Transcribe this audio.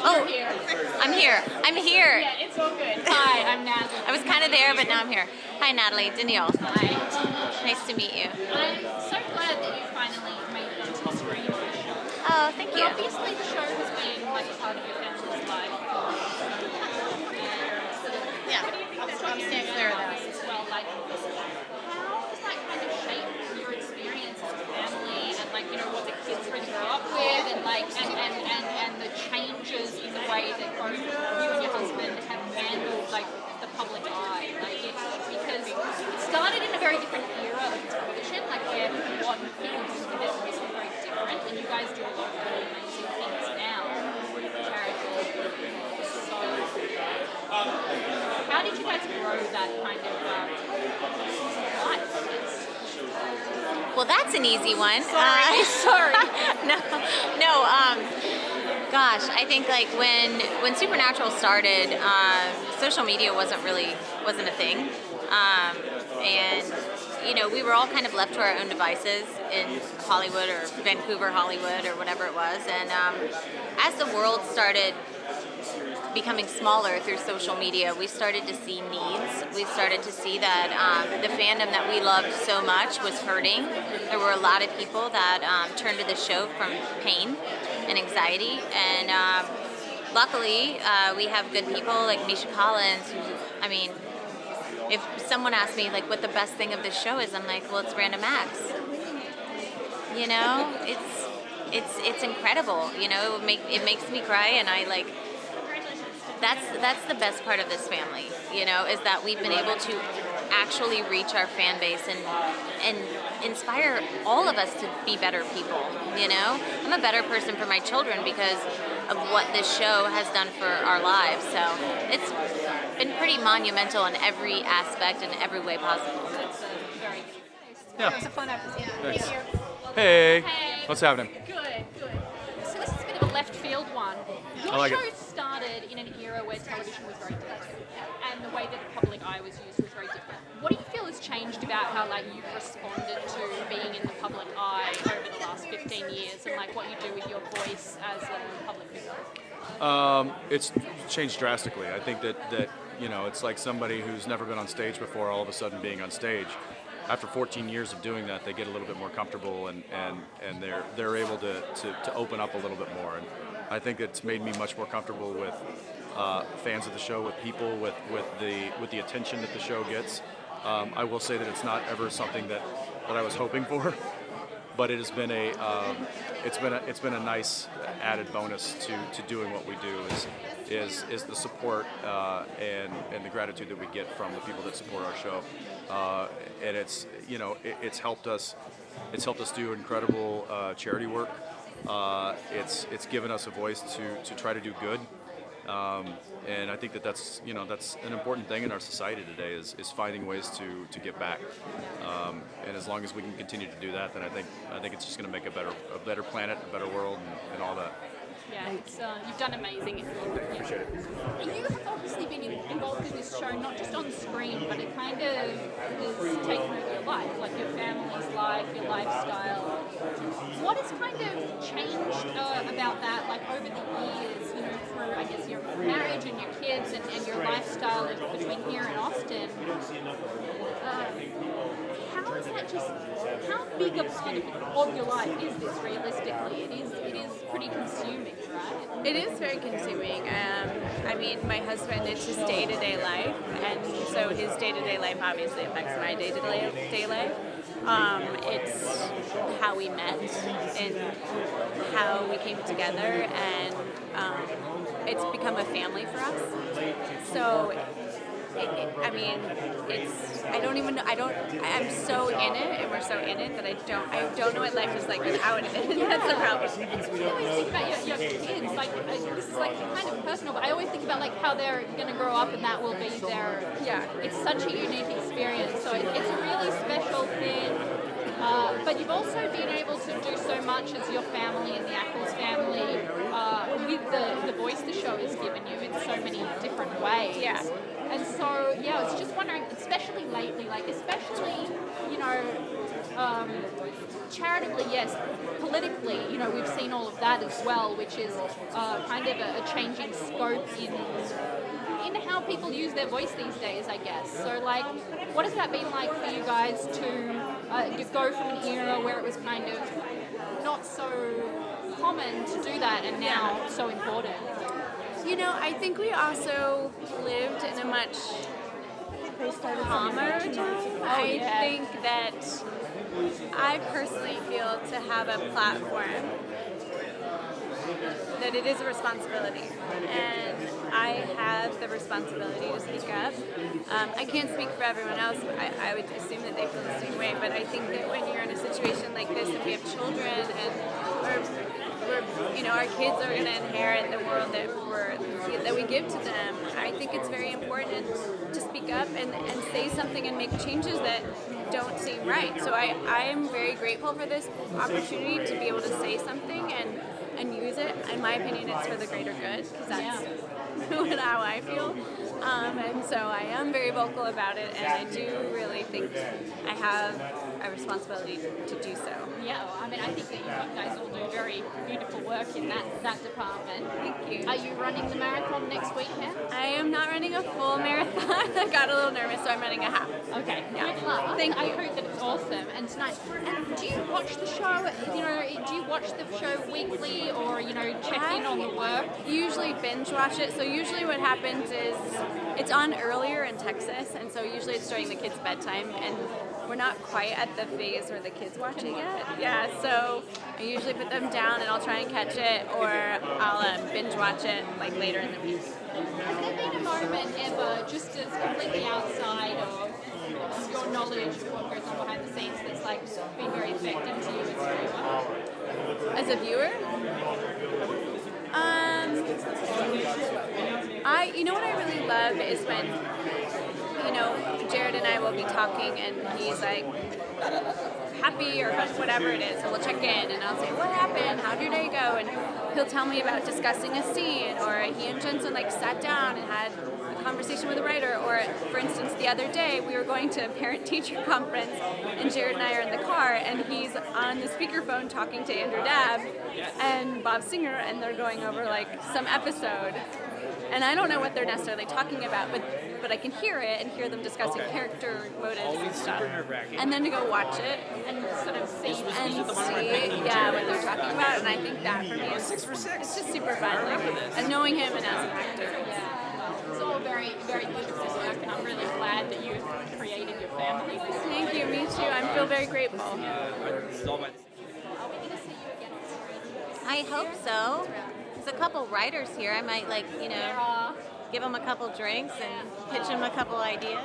Oh, You're here. I'm here. I'm here. Yeah, it's all good. Hi, I'm Natalie. I was kind of there, but now I'm here. Hi, Natalie. Danneel. Hi. Nice to meet you. I'm so glad that you finally made it onto the screen of the show. Oh, thank But you. obviously the show has been like a part of your family's life. Yeah. What do you think that's I'm staying clear of that. as well? Like, how does that kind of shape your experience as a family and like, you know, what the kids really grow up with and like, and the changes in the way that both you and your husband have handled like the public eye? Like, because it started in a very different era of television, like where what people do with it was very different, and you guys do a lot of really amazing things now. How did you guys grow that kind of life? Well, that's an easy one. Sorry. No. Gosh, I think like when Supernatural started, social media wasn't a thing, and you know, we were all kind of left to our own devices in Hollywood or Vancouver, Hollywood, or whatever it was. And as the world started becoming smaller through social media, we started to see needs. We started to see that the fandom that we loved so much was hurting. There were a lot of people that turned to the show from pain and anxiety. And luckily, we have good people like Misha Collins, I mean, if someone asks me like what the best thing of this show is, I'm like, well, it's Random Acts. You know, it's incredible. You know, it makes me cry, and I like. That's the best part of this family. You know, is that we've been able to actually reach our fan base and inspire all of us to be better people. You know, I'm a better person for my children because of what this show has done for our lives. So it's been pretty monumental in every aspect and every way possible. Yeah. It was a fun episode. Thanks. Here. Hey, Hey. what's happening? Good. So this is a bit of a left field one. Your I like show it. started in an era where television was very different, and the way that the public eye was used was very different. What do you feel has changed about how like you've responded to being in the public eye over the last 15 years, and like what you do with your voice as a public figure? It's changed drastically. I think that you know, it's like somebody who's never been on stage before all of a sudden being on stage. After 14 years of doing that, they get a little bit more comfortable and they're able to open up a little bit more. And I think it's made me much more comfortable with fans of the show, with people, with the attention that the show gets. I will say that it's not ever something that I was hoping for, but it has been it's been a nice added bonus to doing what we do is the support and the gratitude that we get from the people that support our show. And it's, you know, it's helped us do incredible charity work. It's given us a voice to try to do good. And I think that's an important thing in our society today is finding ways to give back. And as long as we can continue to do that, then I think it's just going to make a better planet, a better world, and all that. Yeah, it's, you've done amazing. Appreciate it. You have obviously been involved in this show, not just on screen, but it kind of has taken over your life, like your family's life, your lifestyle. What has kind of changed about that, like over the years, you know, through, I guess, your marriage and your kids and your lifestyle between here and Austin? How is that just, how big a part of your life is this realistically? It is pretty consuming, right? It is very consuming. I mean, my husband, it's his day-to-day life, and so his day-to-day life obviously affects my day-to-day life. It's how we met and how we came together, and it's become a family for us. So I'm so in it, and we're so in it that I don't know what life is like without it. That's the problem. I always think about your kids, like, this is like kind of personal, but I always think about like how they're going to grow up and that will be their, it's such a unique experience, so it's a really special thing. But you've also been able to do so much as your family and the Ackles family with the voice the show has given you in so many different ways. Yeah. And so, I was just wondering, especially lately, like especially, charitably, yes, politically, we've seen all of that as well, which is kind of a changing scope in how people use their voice these days, I guess. So, like, what has that been like for you guys to go from an era where it was kind of not so common to do that and now so important? I think we also lived in a much calmer time. I think that I personally feel to have a platform that it is a responsibility, and I have the responsibility to speak up. I can't speak for everyone else. I would assume that they feel the same way, but I think that when you're in a situation like this and we have children and our kids are going to inherit the world that we give to them, I think it's very important to speak up and say something and make changes that don't seem right. So I am very grateful for this opportunity to be able to say something and use it. In my opinion, it's for the greater good, because that's how I feel. And so I am very vocal about it, and I do really think I have a responsibility to do so. Yeah, I mean, I think that you guys all do very beautiful work in that department. Thank you. Are you running the marathon next weekend? I am not running a full marathon. I got a little nervous, so I'm running a half. Okay, Yeah. good luck. Thank I you. hope that it's awesome and it's nice. And do you watch the show? Do you watch the show weekly or check in on the work? Usually binge watch it. So usually what happens is it's on earlier in Texas, and so usually it's during the kids' bedtime, and we're not quite at the phase where the kids watch it yet. Yeah, so I usually put them down and I'll try and catch it, or I'll binge watch it like later in the week. Has there been a moment ever, just as completely outside of your knowledge of what goes on behind the scenes, that's like been very effective to you as a viewer? As a viewer? What I really love is when, Jared and I will be talking and he's like happy or whatever it is, and we'll check in and I'll say, what happened? How'd your day go? And he'll tell me about discussing a scene, or he and Jensen sat down and had a conversation with a writer, or for instance the other day we were going to a parent-teacher conference and Jared and I are in the car and he's on the speakerphone talking to Andrew Dabb and Bob Singer, and they're going over some episode, and I don't know what they're necessarily talking about, but I can hear it and hear them discussing character motives and stuff, and then to go watch it And sort of see what they're talking about, and I think that for me is it's just super fun, and knowing him and as an actor. It's all very, very beautiful work, and I'm really glad that you've created your family. Thank you, me too. I feel very grateful. Are we going to see you again on screen? I hope so. There's a couple writers here. I might give them a couple drinks and pitch them a couple ideas.